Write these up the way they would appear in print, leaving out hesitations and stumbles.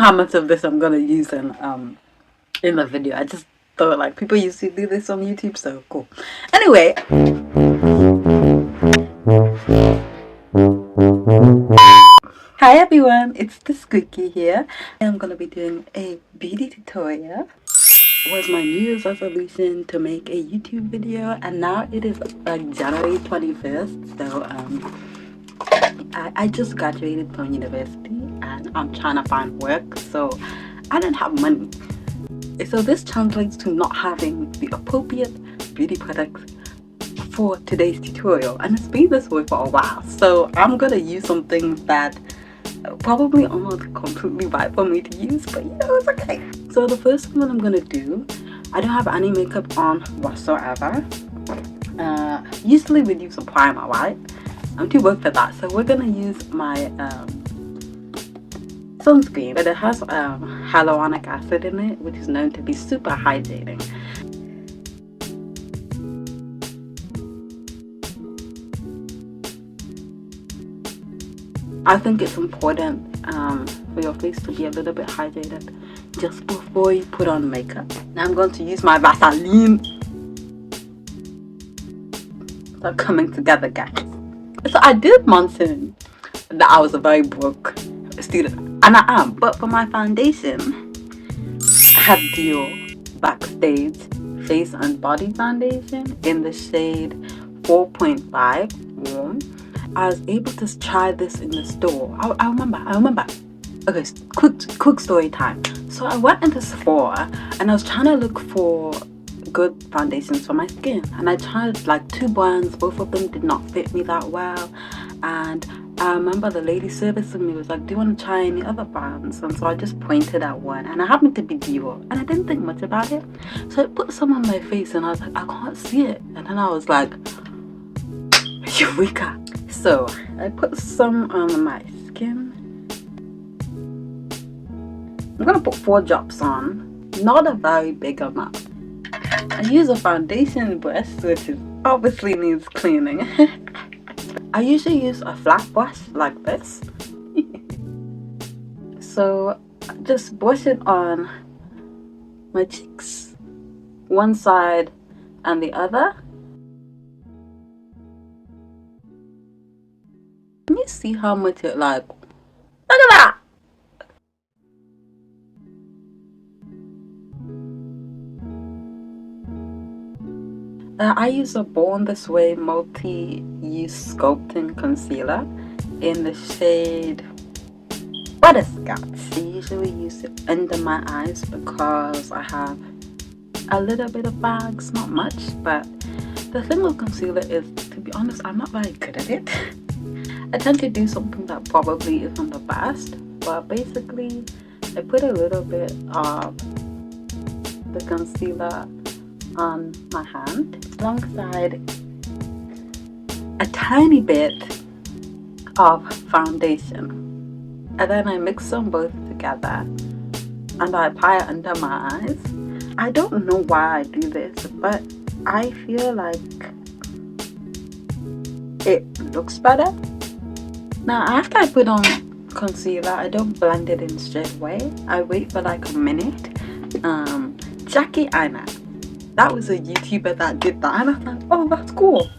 how much of this I'm gonna use in the video. I just thought like people used to do this on YouTube, so cool. Anyway, hi everyone, it's Desqueeky here. I'm gonna be doing a beauty tutorial. It was my New Year's resolution to make a YouTube video, and now it is like January 21st. So I just graduated from university and I'm trying to find work, so I didn't have money. So this translates to not having the appropriate beauty products for today's tutorial, and it's been this way for a while. So I'm gonna use some things that probably aren't completely right for me to use, but you know, it's okay. So the first thing that I'm gonna do, I don't have any makeup on whatsoever. Usually we use a primer, right? I'm too woke for that, so we're gonna use my sunscreen, but it has hyaluronic acid in it, which is known to be super hydrating. I think it's important for your face to be a little bit hydrated just before you put on makeup. Now I'm going to use my Vaseline. They're coming together, guys. So I did mention that I was a very broke student, and I am, but for my foundation, I have Dior Backstage Face and Body Foundation in the shade 4.5 Warm. I was able to try this in the store. I remember. Okay, quick story time. So I went into Sephora and I was trying to look for good foundations for my skin, and I tried like 2 brands. Both of them did not fit me that well, and I remember the lady servicing me was like, do you want to try any other brands? And so I just pointed at one, and I happened to be Dior, and I didn't think much about it, so I put some on my face and I was like, I can't see it. And then I was like, eureka. So I put some on my skin. I'm gonna put 4 drops on, not a very big amount. I use a foundation brush, which is obviously needs cleaning. I usually use a flat brush like this. So just brush it on my cheeks, one side and the other. Can you see how much it like, look at that! I use a Born This Way multi-use sculpting concealer in the shade Butterscotch. I usually use it under my eyes because I have a little bit of bags, not much, but the thing with concealer is, to be honest, I'm not very good at it. I tend to do something that probably isn't the best, but basically I put a little bit of the concealer on my hand alongside a tiny bit of foundation, and then I mix them both together and I apply it under my eyes. I don't know why I do this, but I feel like it looks better. Now after I put on concealer, I don't blend it in straight away. I wait for like a minute. Jackie Aina, that was a YouTuber that did that, and I thought, oh, that's cool.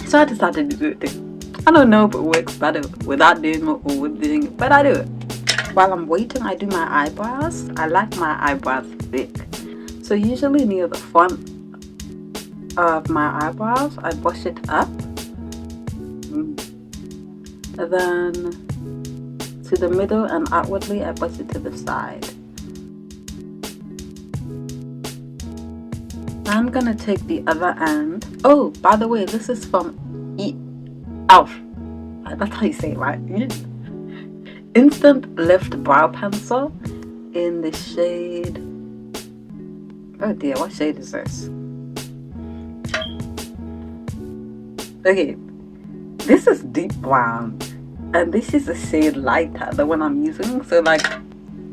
So I decided to do it too. I don't know if it works better without doing it or with doing it, but I do it. While I'm waiting, I do my eyebrows. I like my eyebrows thick, so usually near the front of my eyebrows I brush it up, and then to the middle and outwardly I brush it to the side. I'm gonna take the other end. Oh, by the way, this is from Elf. That's how you say it, right? Instant Lift Brow Pencil in the shade, oh dear, what shade is this? Okay, this is deep brown, and this is a shade lighter, the one I'm using, so like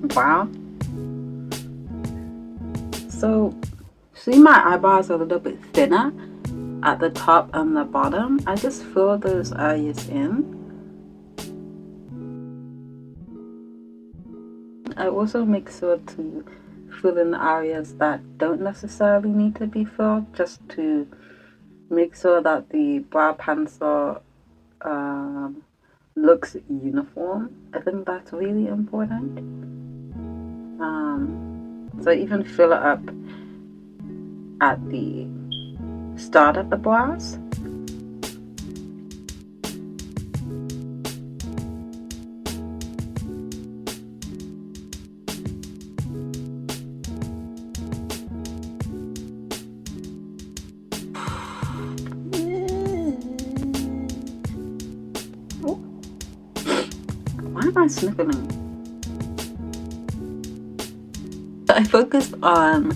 brown. So see, my eyebrows are a little bit thinner at the top and the bottom. I just fill those areas in. I also make sure to fill in the areas that don't necessarily need to be filled, just to make sure that the brow pencil looks uniform. I think that's really important. So even fill it up at the start of the brows. Why am I sniffling? I focused on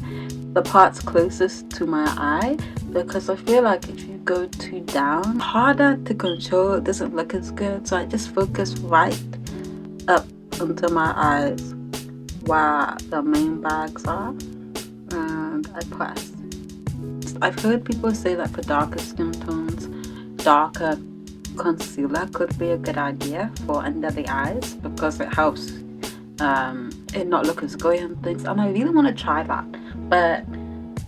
the parts closest to my eye because I feel like if you go too down, harder to control, it doesn't look as good. So I just focus right up onto my eyes where the main bags are, and I press. I've heard people say that for darker skin tones, darker concealer could be a good idea for under the eyes because it helps it not look as glowy and things, and I really want to try that, but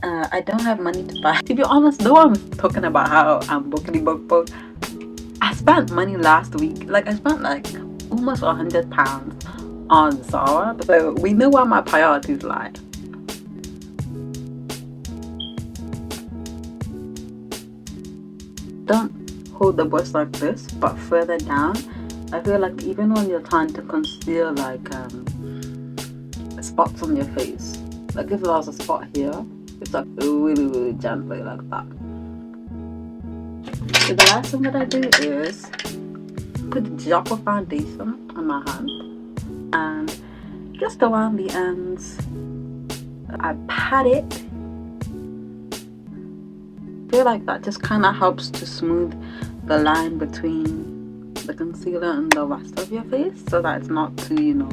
I don't have money to buy. To be honest, no one was talking about how I'm bookity. I spent money last week. Like I spent like almost £100 on Zara, so we know where my priorities lie. Don't hold the brush like this, but further down. I feel like even when you're trying to conceal like spots on your face, like if there's a spot here, it's like really gently like that. So the last thing that I do is put a drop of foundation on my hand and just around the ends I pat it. I feel like that just kind of helps to smooth the line between the concealer and the rest of your face, so that it's not too, you know,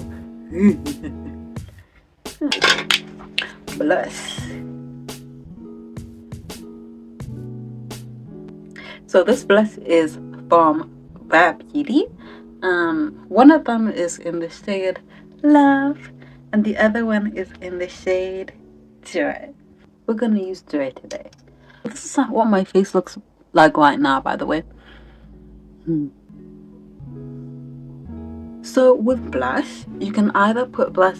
blush. So this blush is from Rare Beauty. One of them is in the shade Love, and the other one is in the shade Joy. We're gonna use Joy today. This is what my face looks like right now, by the way. So with blush, you can either put blush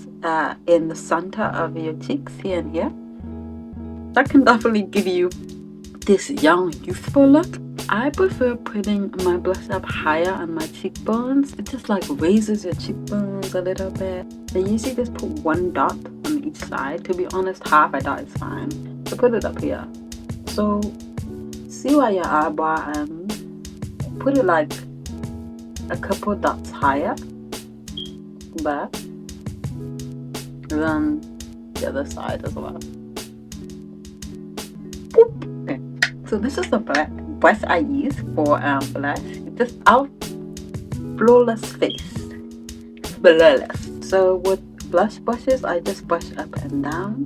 in the center of your cheeks here and here. That can definitely give you this young, youthful look. I prefer putting my blush up higher on my cheekbones. It just like raises your cheekbones a little bit. I usually just put one dot on each side. To be honest, half a dot is fine. So put it up here. So see where your eyebrow ends. Put it like a couple dots higher, but then the other side as well. Okay. So this is the brush I use for blush. Just our flawless face, flawless. So with blush brushes, I just brush up and down.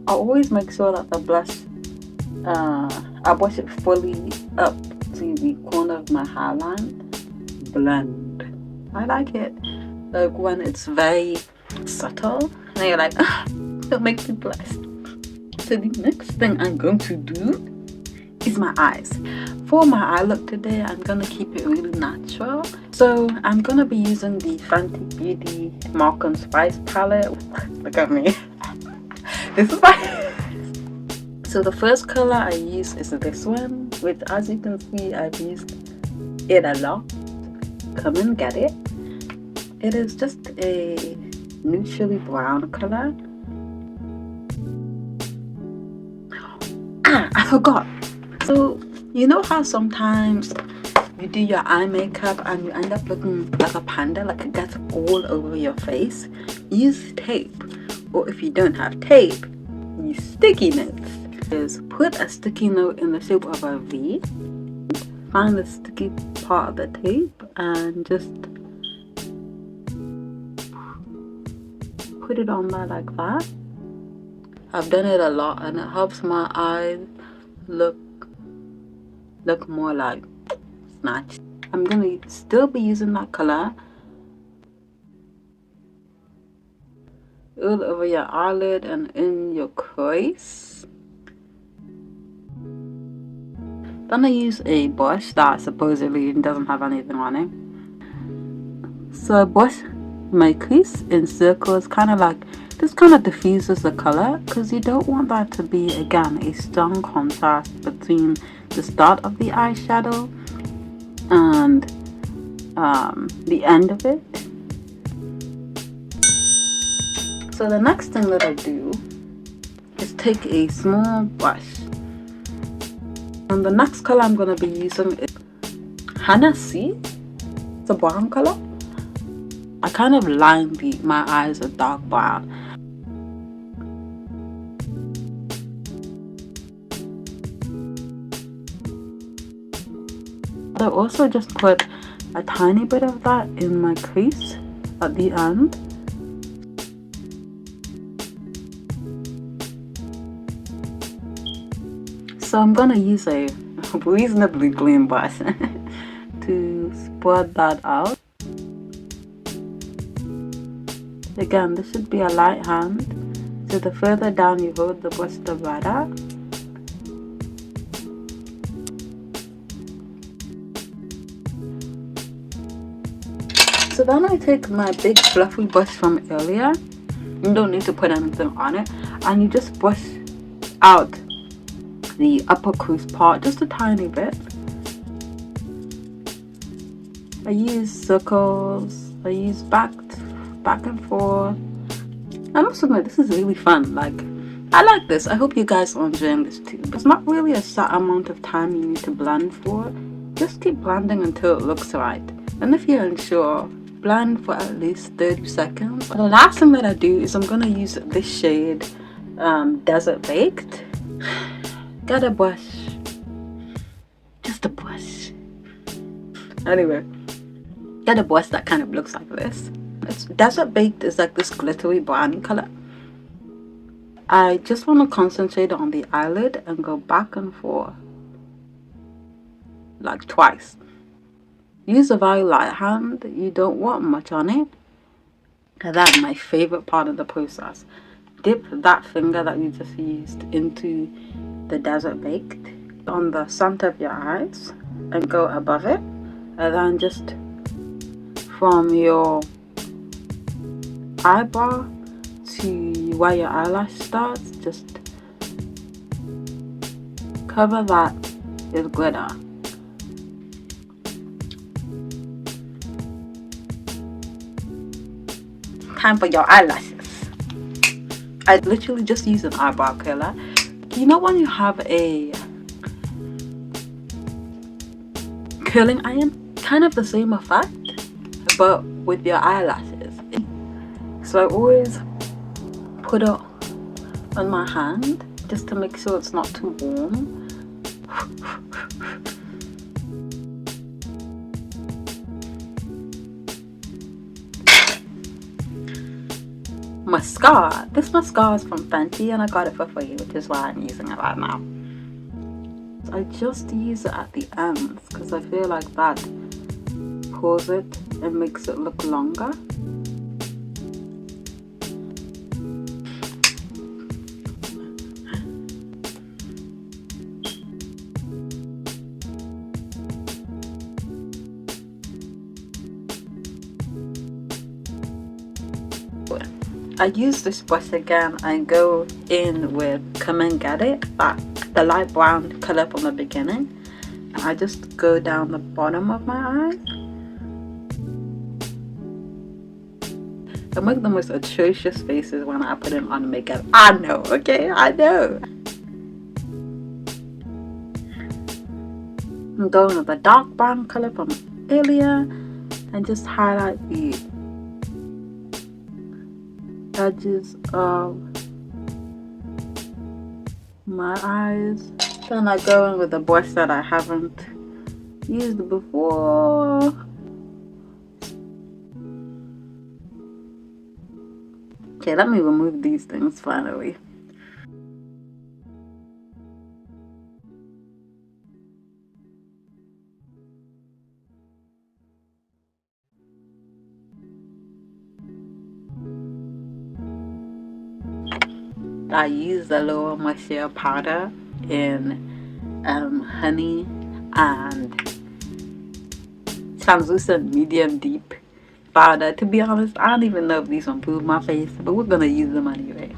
I always make sure that the blush, I brush it fully up to the corner of my hairline. Blend. I like it. Like when it's very subtle, and you're like, don't make me blush. So the next thing I'm going to do is my eyes. For my eye look today, I'm gonna keep it really natural. So I'm gonna be using the Fenty Beauty Moroccan Spice palette. Look at me. This is my So the first color I use is this one, which as you can see I've used it a lot. Come and get it. It is just a neutrally brown color. I forgot. So you know how sometimes you do your eye makeup and you end up looking like a panda, like it gets all over your face? Use tape, or if you don't have tape, use sticky notes. Is put a sticky note in the shape of a V, find the sticky part of the tape and just put it on there like that. I've done it a lot and it helps my eyes look more like snatched. I'm gonna still be using that color, all over your eyelid and in your crease. Then I use a brush that supposedly doesn't have anything on it. So I brush my crease in circles, kind of like, this kind of diffuses the color, because you don't want that to be, again, a strong contrast between the start of the eyeshadow and the end of it. So the next thing that I do is take a small brush, and the next color I'm going to be using is Henna Sea. It's a brown color. I kind of line my eyes with dark brown. I also just put a tiny bit of that in my crease at the end. So I'm gonna use a reasonably clean brush to spread that out. Again, this should be a light hand, so the further down you hold the brush, the better. So then I take my big fluffy brush from earlier. You don't need to put anything on it, and you just brush out the upper crease part just a tiny bit. I use circles, I use back and forth. I must admit, this is really fun. Like, I like this. I hope you guys are enjoying this too. It's not really a set amount of time you need to blend for. Just keep blending until it looks right. And if you're unsure, blend for at least 30 seconds. The last thing that I do is I'm gonna use this shade, Desert Baked. Get a brush, just a brush. Anyway, get a brush that kind of looks like this. It's Desert Baked is like this glittery brownie color. I just want to concentrate on the eyelid and go back and forth like twice. Use a very light hand. You don't want much on it. And that's my favorite part of the process. Dip that finger that you just used into the Desert Baked on the center of your eyes and go above it, and then just from your eyebrow to where your eyelash starts, just cover that with glitter. Time for your eyelashes. I literally just use an eyebrow curler. You know when you have a curling iron? Kind of the same effect, but with your eyelashes. So I always put it on my hand just to make sure it's not too warm. Mascara. This mascara is from Fenty and I got it for free, which is why I'm using it right now. I just use it at the ends because I feel like that pulls it and makes it look longer. I use this brush again and go in with Cumin, get it? The light brown color from the beginning. And I just go down the bottom of my eye. I make the most atrocious faces when I put in on makeup. I know, okay? I know. I'm going with the dark brown color from earlier and just highlight the edges of my eyes. Then I go in with a brush that I haven't used before. Okay, let me remove these things finally. I use the lower moisture powder in honey and translucent medium deep powder. To be honest, I don't even know if these will improve my face, but we're gonna use them anyway.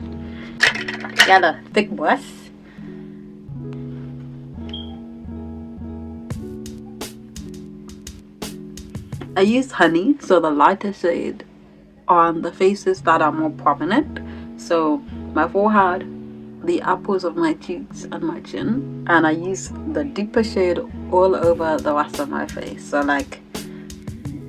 Got a thick brush. I use honey, so the lighter shade on the faces that are more prominent. So my forehead, the apples of my cheeks and my chin, and I use the deeper shade all over the rest of my face. So like,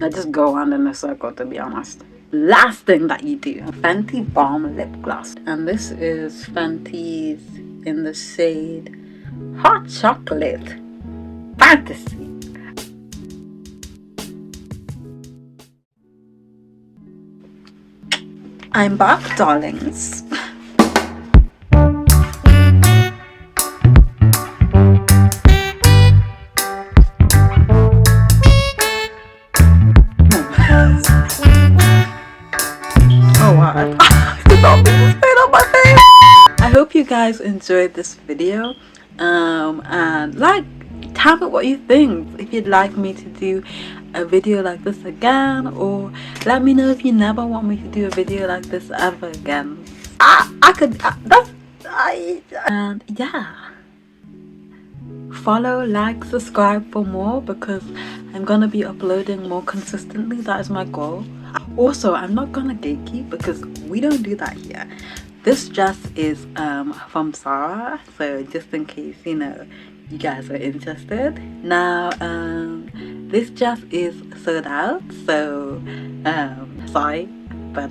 I just go around in a circle, to be honest. Last thing that you do, Fenty Balm Lip Gloss, and this is Fenty's in the shade Hot Chocolate Fantasy. I'm back, darlings. Oh wow, I did not mean to spit on my face. I hope you guys enjoyed this video, and like, tell me what you think. If you'd like me to do a video like this again, or let me know if you never want me to do a video like this ever again. And yeah, follow, like, subscribe for more, because I'm gonna be uploading more consistently. That is my goal. Also, I'm not gonna gatekeep, because we don't do that here. This dress is from Zara, so just in case, you know, you guys are interested. Now this dress is sold out, so sorry, but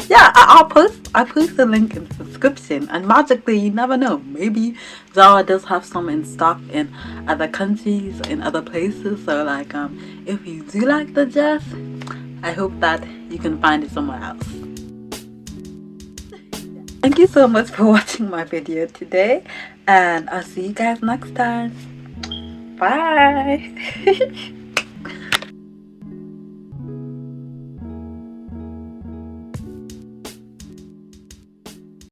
yeah, I'll post the link in the description, and magically, you never know, maybe Zara does have some in stock in other countries, in other places. So like, if you do like the dress, I hope that you can find it somewhere else. Thank you so much for watching my video today, and I'll see you guys next time. Bye.